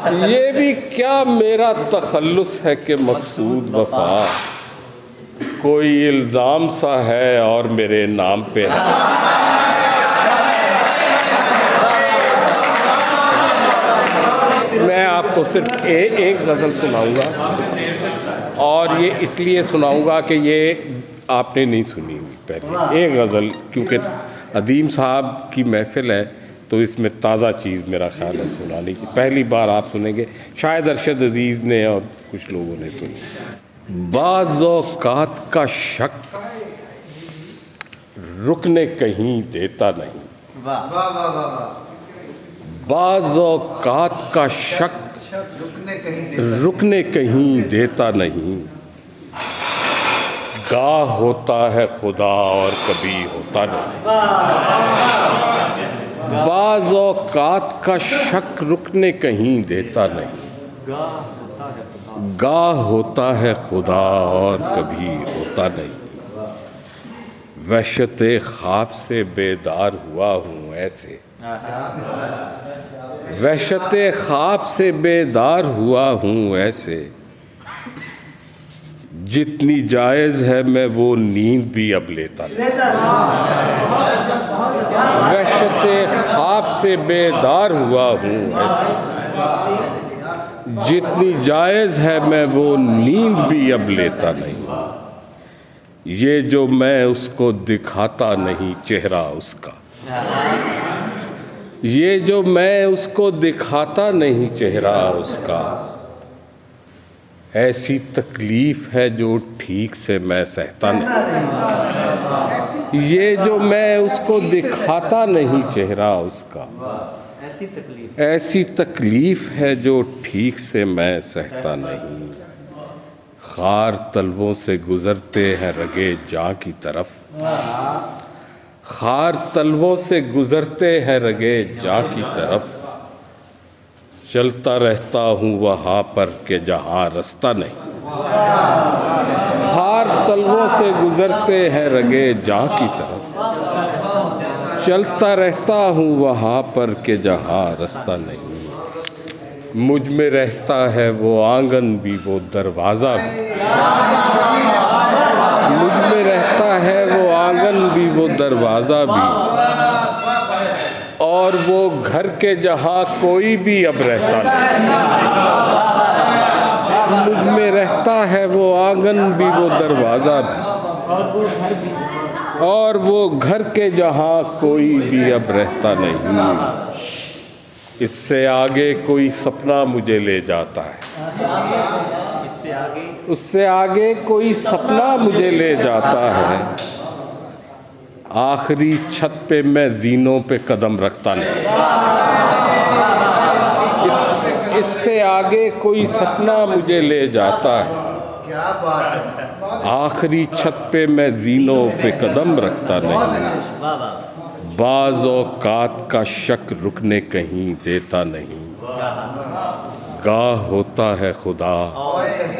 ये भी क्या मेरा तखल्लुस है कि मकसूद वफा कोई इल्ज़ाम सा है और मेरे नाम पे है। मैं आपको सिर्फ एक गज़ल सुनाऊंगा और ये इसलिए सुनाऊंगा कि ये आपने नहीं सुनी हुई पहले। एक गज़ल, क्योंकि अदीम साहब की महफ़िल है तो इसमें ताज़ा चीज़ मेरा ख्याल है सुनानी चाहिए। पहली बार आप सुनेंगे, शायद अरशद अजीज़ ने और कुछ लोगों ने सुनी। बाज़-औक़ात का शक रुकने कहीं देता नहीं, बाज़-औक़ात का शक रुकने कहीं देता नहीं। गाह होता है खुदा और कभी होता नहीं। बाज़-औक़ात का शक रुकने कहीं देता नहीं। गाह होता है खुदा और कभी होता नहीं। वहशते ख्वाब से बेदार हुआ हूँ ऐसे, वहशते ख्वाब से बेदार हुआ हूँ ऐसे। जितनी जायज़ है मैं वो नींद भी अब लेता नहीं। वहशते ख्वाब से बेदार हुआ हूँ ऐसे। जितनी जायज़ है मैं वो नींद भी अब लेता नहीं। ये जो मैं उसको दिखाता नहीं चेहरा उसका, ये जो मैं उसको दिखाता नहीं चेहरा उसका। ऐसी तकलीफ़ है जो ठीक से मैं सहता नहीं। ये जो मैं उसको दिखाता नहीं चेहरा उसका। ऐसी तकलीफ़ है जो ठीक से मैं सहता नहीं। खार तलवों से गुज़रते हैं रगे जाँ की तरफ, खार तलवों से गुज़रते हैं रगे जाँ की तरफ। चलता रहता हूँ वहाँ पर के जहाँ रास्ता नहीं। खार तलवों से गुज़रते हैं रगे जाँ की तरफ। चलता रहता हूँ वहाँ पर के जहाँ रास्ता नहीं। मुझ में रहता है वो आंगन भी वो दरवाज़ा भी, मुझ में रहता है वो आंगन भी वो दरवाज़ा भी। और वो घर के जहाँ कोई भी अब रहता नहीं। मुझ में रहता है वो आंगन भी वो दरवाज़ा भी। और वो घर के जहाँ कोई भी अब रहता नहीं। इससे आगे कोई सपना मुझे ले जाता है, उससे आगे कोई सपना मुझे ले जाता है। आखिरी छत पे मैं ज़ीनों पे कदम रखता नहीं। इससे आगे कोई सपना मुझे ले जाता है। आखिरी छत पे मैं ज़ीनों पे कदम रखता नहीं। बाज़-औक़ात का शक रुकने कहीं देता नहीं। गाह होता है खुदा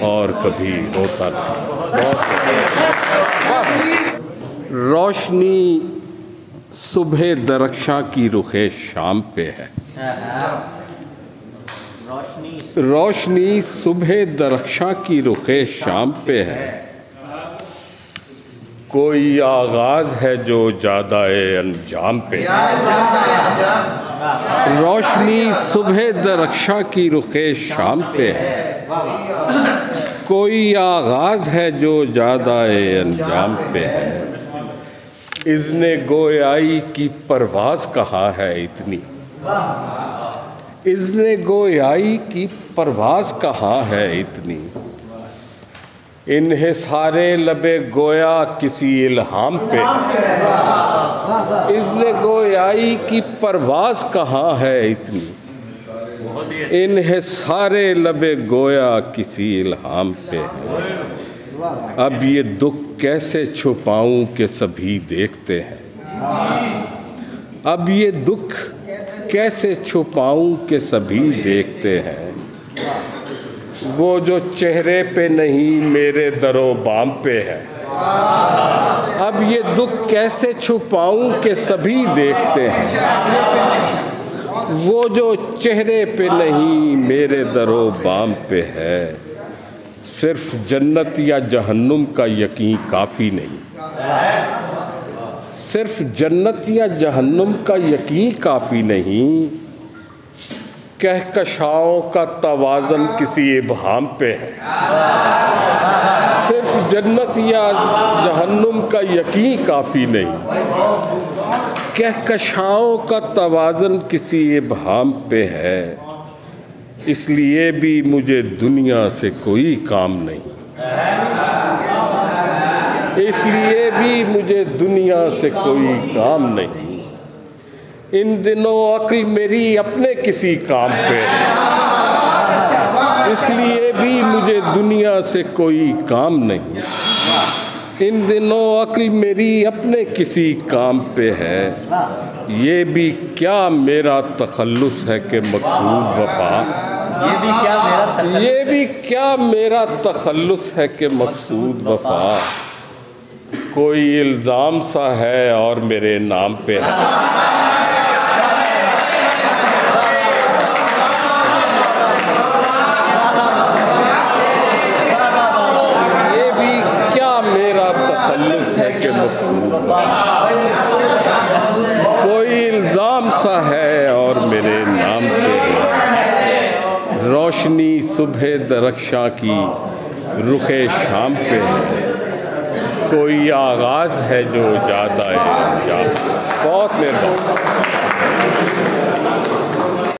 और कभी होता नहीं। रोशनी सुबह दरख्शां की रुखे शाम पे है। रोशनी सुबह दरख्शां की रुखे शाम पे है। कोई आगाज़ है जो ज़्यादा-ए अंजाम पे है। रोशनी सुबह दरख्शां की रुखे शाम पे है। कोई आगाज़ है जो ज़्यादा-ए अंजाम पे है। इज़्ने गोयाई की परवाज़ कहाँ है इतनी, इज़्ने गोयाई की परवाज़ कहाँ है इतनी। इन्हें सारे लबे गोया किसी इल्हाम पे है। इज़्ने गोयाई की परवाज़ कहाँ है इतनी। इन्हें सारे लबे गोया किसी इल्हाम पे है। अब ये दुख कैसे छुपाऊं कि सभी देखते हैं। अब ये दुख कैसे छुपाऊं कि सभी देखते हैं। वो जो चेहरे पे नहीं मेरे दरो बाम पे है। अब ये दुख कैसे छुपाऊं कि सभी देखते हैं। वो जो चेहरे पे नहीं मेरे दरो बाम पे है, सिर्फ जन्नत या जहन्नुम का यकीन काफ़ी नहीं। सिर्फ जन्नत या जहन्नुम का यकीन काफ़ी नहीं, कहकशाओं का तवाज़न किसी इब्हाम पे है। सिर्फ जन्नत या जहन्नुम का यकीन काफ़ी नहीं, कहकशाओं का तवाज़न किसी इब्हाम पे है। इसलिए भी मुझे दुनिया से कोई काम नहीं, इसलिए भी मुझे दुनिया से कोई काम नहीं। इन दिनों अक्ल मेरी अपने किसी काम पे है, इसलिए भी मुझे दुनिया से कोई काम नहीं। इन दिनों अक्ल मेरी अपने किसी काम पे है, ये भी क्या मेरा तखल्लुस है कि मकसूद वफा, ये भी क्या मेरा तखल्लुस है कि मकसूद वफा। कोई इल्ज़ाम सा है और मेरे नाम पे है, ये भी क्या मेरा तखल्लुस है कि मकसूद वफा। कोई इल्ज़ाम सा है और मेरे नाम पे है, रोशनी सुबह दरख्शां की रुखे शाम पे है। कोई आगाज़ है जो ज़्यादा है अंजाम। बहुत मेहरबानी।